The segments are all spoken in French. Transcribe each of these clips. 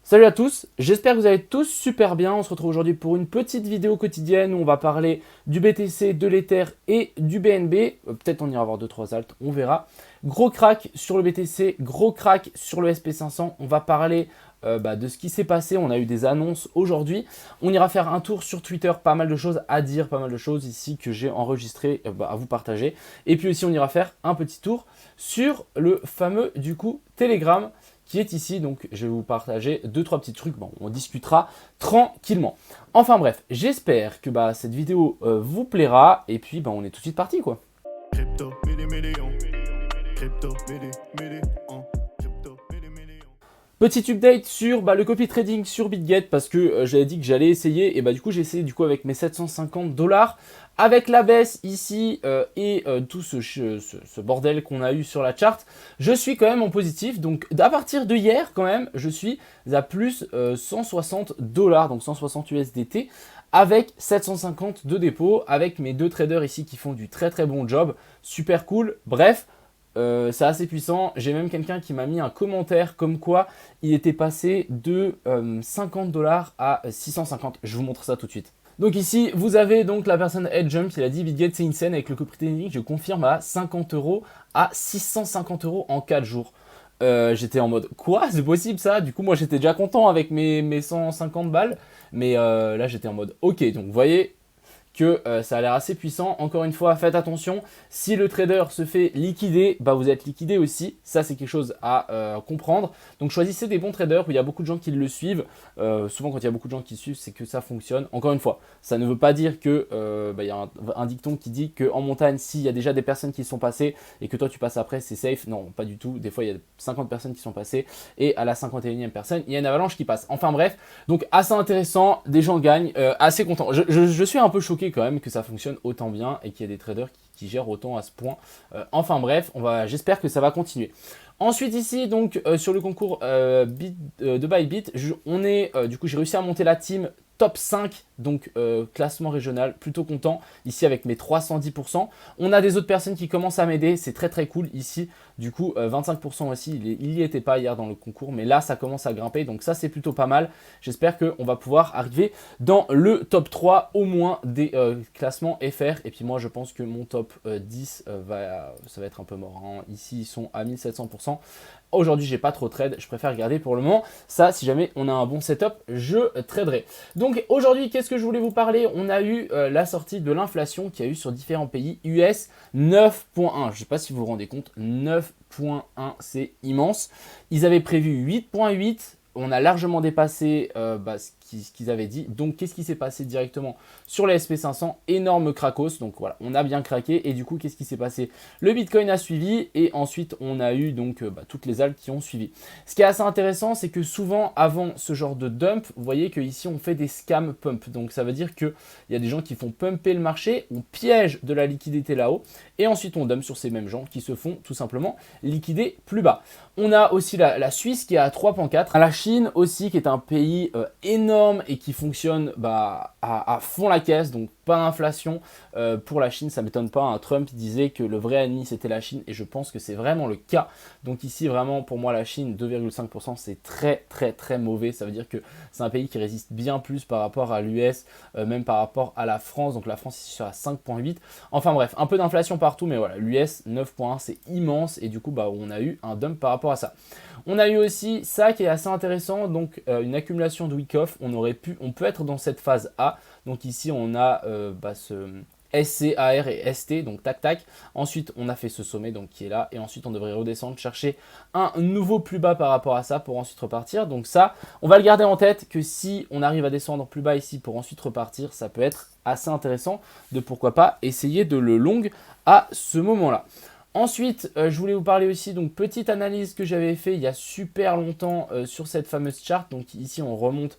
Salut à tous, j'espère que vous allez tous super bien. On se retrouve aujourd'hui pour une petite vidéo quotidienne où on va parler du BTC, de l'Ether et du BNB. Peut-être on ira voir 2-3 alts, on verra. Gros crack sur le BTC, gros crack sur le SP500. On va parler de ce qui s'est passé. On a eu des annonces aujourd'hui. On ira faire un tour sur Twitter, pas mal de choses à dire, pas mal de choses ici que j'ai enregistrées à vous partager. Et puis aussi on ira faire un petit tour sur le fameux du coup Telegram qui est ici. Donc je vais vous partager 2-3 petits trucs, bon, on discutera tranquillement. Enfin bref, j'espère que cette vidéo vous plaira et puis on est tout de suite parti quoi. Crypto, Petit update sur le copy trading sur BitGet parce que j'avais dit que j'allais essayer et du coup j'ai essayé avec mes 750 $. Avec la baisse ici tout ce bordel qu'on a eu sur la charte, je suis quand même en positif. Donc à partir de hier quand même, je suis à plus 160 $, donc 160 USDT, avec 750 de dépôt, avec mes deux traders ici qui font du très très bon job, super cool. Bref, c'est assez puissant. J'ai même quelqu'un qui m'a mis un commentaire comme quoi il était passé de 50 $ à 650. Je vous montre ça tout de suite. Donc ici, vous avez donc la personne HeadJump qui a dit BitGet c'est insane avec le copy trading, je confirme à 50 € à 650 € en 4 jours. J'étais en mode quoi, c'est possible ça? Du coup moi j'étais déjà content avec mes 150 balles, mais là j'étais en mode ok. Donc vous voyez que ça a l'air assez puissant. Encore une fois, faites attention. Si le trader se fait liquider, vous êtes liquidé aussi. Ça, c'est quelque chose à comprendre. Donc, choisissez des bons traders où il y a beaucoup de gens qui le suivent. Souvent, quand il y a beaucoup de gens qui le suivent, c'est que ça fonctionne. Encore une fois, ça ne veut pas dire que il y a un dicton qui dit qu'en montagne, s'il y a déjà des personnes qui sont passées et que toi, tu passes après, c'est safe. Non, pas du tout. Des fois, il y a 50 personnes qui sont passées et à la 51e personne, il y a une avalanche qui passe. Enfin bref, donc assez intéressant. Des gens gagnent. Assez content. Je suis un peu choqué quand même que ça fonctionne autant bien et qu'il y ait des traders qui gèrent autant à ce point. Enfin bref, j'espère que ça va continuer. Ensuite ici, donc sur le concours de Bybit, du coup j'ai réussi à monter la team top 5, donc classement régional, plutôt content ici avec mes 310%. On a des autres personnes qui commencent à m'aider, c'est très très cool ici. Du coup 25% aussi, il y était pas hier dans le concours, mais là ça commence à grimper, donc ça c'est plutôt pas mal. J'espère qu'on va pouvoir arriver dans le top 3 au moins des classements FR. Et puis moi je pense que mon top 10 ça va être un peu mort, hein. Ici ils sont à 1700%. Aujourd'hui, j'ai pas trop trade, je préfère garder pour le moment. Ça, si jamais on a un bon setup, je traderai. Donc aujourd'hui, qu'est-ce que je voulais vous parler? On a eu la sortie de l'inflation qu'il y a eu sur différents pays. US 9.1, je ne sais pas si vous vous rendez compte, 9.1, c'est immense. Ils avaient prévu 8.8. On a largement dépassé ce qu'ils avaient dit. Donc, qu'est-ce qui s'est passé directement sur les SP500? Énorme cracos. Donc, voilà, on a bien craqué. Et du coup, qu'est-ce qui s'est passé? Le Bitcoin a suivi. Et ensuite, on a eu donc toutes les altcoins qui ont suivi. Ce qui est assez intéressant, c'est que souvent, avant ce genre de dump, vous voyez qu'ici, on fait des scam pump. Donc, ça veut dire qu'il y a des gens qui font pumper le marché. On piège de la liquidité là-haut. Et ensuite, on dump sur ces mêmes gens qui se font tout simplement liquider plus bas. On a aussi la Suisse qui est à 3.4. La Chine aussi qui est un pays énorme et qui fonctionne à fond la caisse. Donc pas d'inflation pour la Chine. Ça ne m'étonne pas. Hein. Trump disait que le vrai ennemi c'était la Chine et je pense que c'est vraiment le cas. Donc ici vraiment pour moi la Chine 2,5% c'est très très très mauvais. Ça veut dire que c'est un pays qui résiste bien plus par rapport à l'US, même par rapport à la France. Donc la France ici sera à 5.8. Enfin bref, un peu d'inflation partout mais voilà, l'US 9.1 c'est immense et du coup on a eu un dump par rapport à ça. On a eu aussi ça qui est assez intéressant, donc une accumulation de week-off. On peut être dans cette phase A. Donc ici on a ce SC, AR et ST, donc tac tac. Ensuite on a fait ce sommet donc qui est là et ensuite on devrait redescendre chercher un nouveau plus bas par rapport à ça pour ensuite repartir. Donc ça on va le garder en tête que si on arrive à descendre plus bas ici pour ensuite repartir, ça peut être assez intéressant de pourquoi pas essayer de le long à ce moment là. Ensuite, je voulais vous parler aussi, donc petite analyse que j'avais fait il y a super longtemps sur cette fameuse charte. Donc ici, on remonte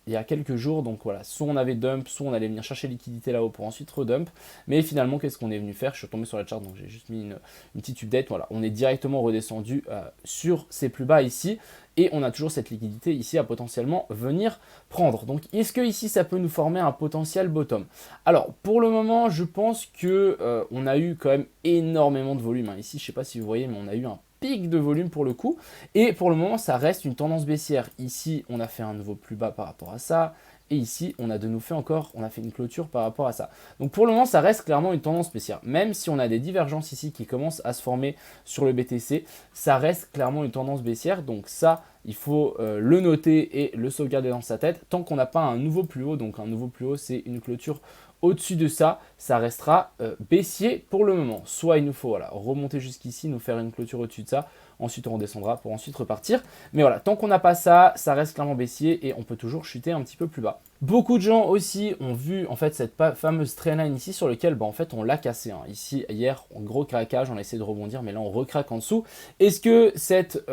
il y a quelques jours. Donc voilà, soit on avait dump, soit on allait venir chercher liquidité là-haut pour ensuite redump. Mais finalement, qu'est-ce qu'on est venu faire? Je suis retombé sur la charte, donc j'ai juste mis une petite update. Voilà, on est directement redescendu sur ces plus bas ici. Et on a toujours cette liquidité ici à potentiellement venir prendre. Donc est-ce que ici ça peut nous former un potentiel bottom? Alors pour le moment je pense que on a eu quand même énormément de volume. Hein. Ici je ne sais pas si vous voyez mais on a eu un pic de volume pour le coup. Et pour le moment, ça reste une tendance baissière. Ici, on a fait un nouveau plus bas par rapport à ça. Et ici, on a de nouveau fait encore, on a fait une clôture par rapport à ça. Donc pour le moment, ça reste clairement une tendance baissière. Même si on a des divergences ici qui commencent à se former sur le BTC, ça reste clairement une tendance baissière. Donc ça, il faut le noter et le sauvegarder dans sa tête. Tant qu'on n'a pas un nouveau plus haut, donc un nouveau plus haut, c'est une clôture au-dessus de ça, ça restera baissier pour le moment. Soit il nous faut voilà, remonter jusqu'ici, nous faire une clôture au-dessus de ça. Ensuite, on redescendra pour ensuite repartir. Mais voilà, tant qu'on n'a pas ça, ça reste clairement baissier et on peut toujours chuter un petit peu plus bas. Beaucoup de gens aussi ont vu en fait cette fameuse trendline ici sur lequel en fait on l'a cassé. Hein. Ici, hier, gros craquage, on a essayé de rebondir, mais là on recraque en dessous. Est-ce que cette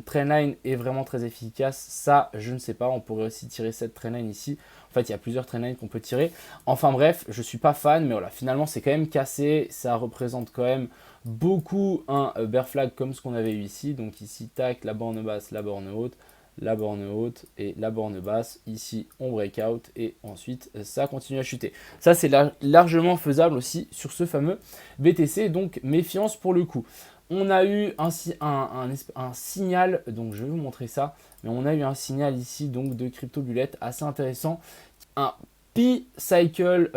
trendline est vraiment très efficace? Ça, je ne sais pas. On pourrait aussi tirer cette trendline ici. En fait, il y a plusieurs trendlines qu'on peut tirer. Enfin bref, je ne suis pas fan, mais voilà, finalement c'est quand même cassé. Ça représente quand même beaucoup un bear flag comme ce qu'on avait eu ici. Donc ici, tac, la borne basse, la borne haute, la borne haute et la borne basse. Ici, on breakout et ensuite, ça continue à chuter. Ça, c'est largement faisable aussi sur ce fameux BTC. Donc, méfiance pour le coup. On a eu un signal, donc je vais vous montrer ça, mais on a eu un signal ici donc de crypto bullette assez intéressant. Un P-Cycle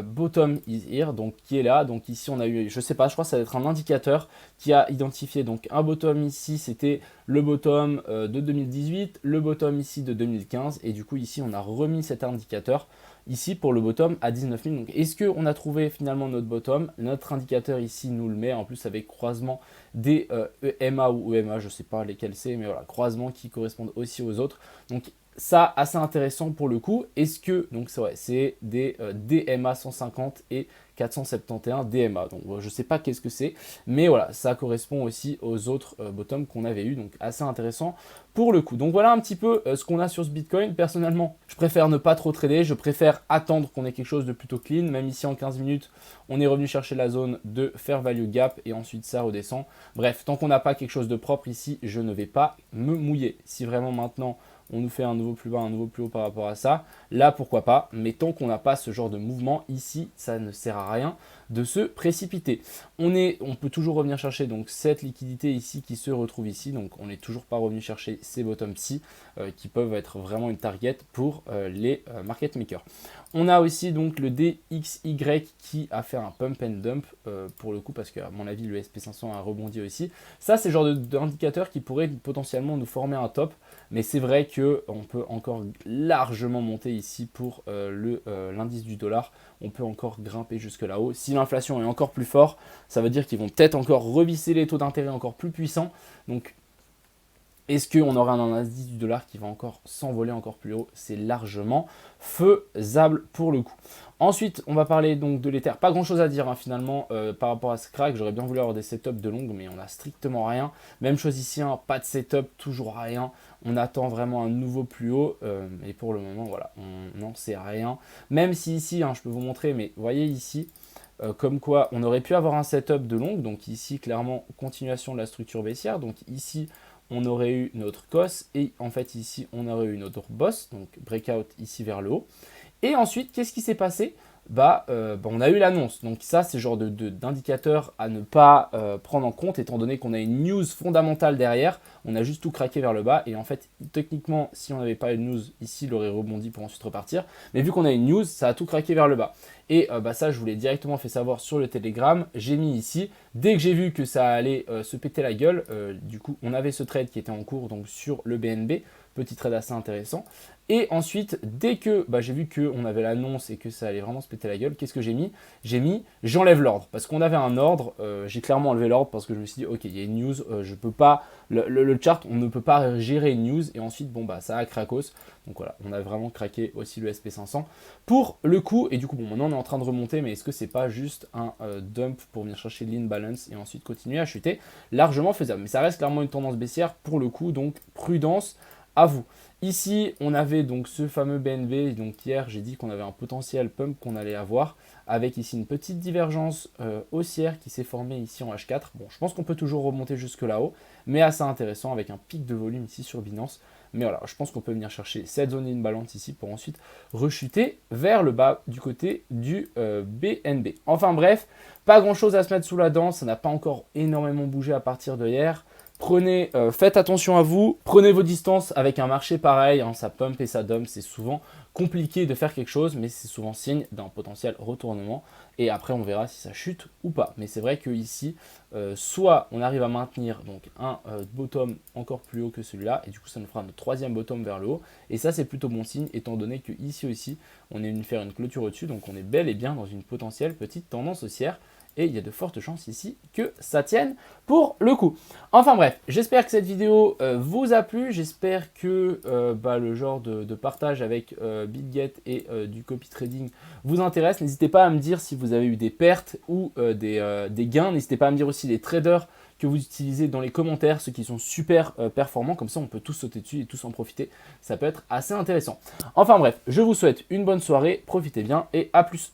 bottom is here, donc qui est là. Donc ici on a eu, je sais pas, je crois que ça va être un indicateur qui a identifié donc un bottom ici, c'était le bottom de 2018, le bottom ici de 2015 et du coup ici on a remis cet indicateur ici pour le bottom à 19 000. Donc est-ce qu'on a trouvé finalement notre bottom? Notre indicateur ici nous le met en plus avec croisement des EMA ou EMA, je sais pas lesquels c'est, mais voilà, croisement qui correspondent aussi aux autres. Donc ça, assez intéressant pour le coup. Est-ce que, donc c'est des DMA 150 et 471 DMA. Donc je ne sais pas qu'est-ce que c'est, mais voilà, ça correspond aussi aux autres bottoms qu'on avait eu. Donc assez intéressant pour le coup. Donc voilà un petit peu ce qu'on a sur ce Bitcoin. Personnellement, je préfère ne pas trop trader. Je préfère attendre qu'on ait quelque chose de plutôt clean. Même ici en 15 minutes, on est revenu chercher la zone de fair value gap et ensuite ça redescend. Bref, tant qu'on n'a pas quelque chose de propre ici, je ne vais pas me mouiller. Si vraiment maintenant on nous fait un nouveau plus bas, un nouveau plus haut par rapport à ça, là pourquoi pas, mais tant qu'on n'a pas ce genre de mouvement ici, ça ne sert à rien de se précipiter. On peut toujours revenir chercher donc cette liquidité ici qui se retrouve ici, donc on n'est toujours pas revenu chercher ces bottoms-ci qui peuvent être vraiment une target pour les market makers. On a aussi donc le DXY qui a fait un pump and dump pour le coup parce qu'à mon avis le SP500 a rebondi aussi. Ça c'est le genre d'indicateur qui pourrait potentiellement nous former un top, mais c'est vrai qu'on peut encore largement monter ici pour l'indice du dollar. On peut encore grimper jusque là-haut. Si l'inflation est encore plus forte, ça veut dire qu'ils vont peut-être encore revisser les taux d'intérêt encore plus puissants. Donc est-ce qu'on aura un indice du dollar qui va encore s'envoler encore plus haut? C'est largement faisable pour le coup. Ensuite, on va parler donc de l'Ether. Pas grand chose à dire finalement par rapport à ce crack. J'aurais bien voulu avoir des setups de longue, mais on n'a strictement rien. Même chose ici, hein, pas de setup, toujours rien. On attend vraiment un nouveau plus haut. Et pour le moment, voilà, on n'en sait rien. Même si ici, hein, je peux vous montrer, mais vous voyez ici, comme quoi on aurait pu avoir un setup de longue. Donc ici, clairement, continuation de la structure baissière. Donc ici, on aurait eu notre COS et en fait ici on aurait eu notre boss, donc breakout ici vers le haut. Et ensuite, qu'est-ce qui s'est passé? On a eu l'annonce. Donc ça, c'est le genre d'indicateur à ne pas prendre en compte étant donné qu'on a une news fondamentale derrière. On a juste tout craqué vers le bas et en fait, techniquement, si on n'avait pas une news ici, il aurait rebondi pour ensuite repartir. Mais vu qu'on a une news, ça a tout craqué vers le bas. Et ça, je vous l'ai directement fait savoir sur le Telegram. J'ai mis ici. Dès que j'ai vu que ça allait se péter la gueule, du coup, on avait ce trade qui était en cours donc sur le BNB. Petit trade assez intéressant. Et ensuite, dès que j'ai vu qu'on avait l'annonce et que ça allait vraiment se péter la gueule, qu'est-ce que j'ai mis? J'ai mis j'enlève l'ordre. Parce qu'on avait un ordre, j'ai clairement enlevé l'ordre parce que je me suis dit, ok, il y a une news, je peux pas, le chart, on ne peut pas gérer une news. Et ensuite, ça a cracos. Donc voilà, on a vraiment craqué aussi le SP500 pour le coup. Et du coup, maintenant on est en train de remonter, mais est-ce que c'est pas juste un dump pour venir chercher l'imbalance et ensuite continuer à chuter? Largement faisable. Mais ça reste clairement une tendance baissière pour le coup, donc prudence à vous. Ici, on avait donc ce fameux BNB. Donc hier, j'ai dit qu'on avait un potentiel pump qu'on allait avoir avec ici une petite divergence haussière qui s'est formée ici en H4. Bon, je pense qu'on peut toujours remonter jusque là-haut, mais assez intéressant avec un pic de volume ici sur Binance. Mais voilà, je pense qu'on peut venir chercher cette zone imbalance ici pour ensuite rechuter vers le bas du côté du BNB. Enfin bref, pas grand chose à se mettre sous la dent. Ça n'a pas encore énormément bougé à partir de hier. Prenez, faites attention à vous, prenez vos distances avec un marché pareil, hein, ça pump et ça dump, c'est souvent compliqué de faire quelque chose, mais c'est souvent signe d'un potentiel retournement. Et après, on verra si ça chute ou pas. Mais c'est vrai que ici, soit on arrive à maintenir donc un bottom encore plus haut que celui-là, et du coup, ça nous fera notre troisième bottom vers le haut. Et ça, c'est plutôt bon signe, étant donné que ici aussi, on est venu faire une clôture au-dessus, donc on est bel et bien dans une potentielle petite tendance haussière. Et il y a de fortes chances ici que ça tienne pour le coup. Enfin bref, j'espère que cette vidéo vous a plu. J'espère que le genre de partage avec BitGet et du copy trading vous intéresse. N'hésitez pas à me dire si vous avez eu des pertes ou des gains. N'hésitez pas à me dire aussi les traders que vous utilisez dans les commentaires, ceux qui sont super performants. Comme ça, on peut tous sauter dessus et tous en profiter. Ça peut être assez intéressant. Enfin bref, je vous souhaite une bonne soirée. Profitez bien et à plus.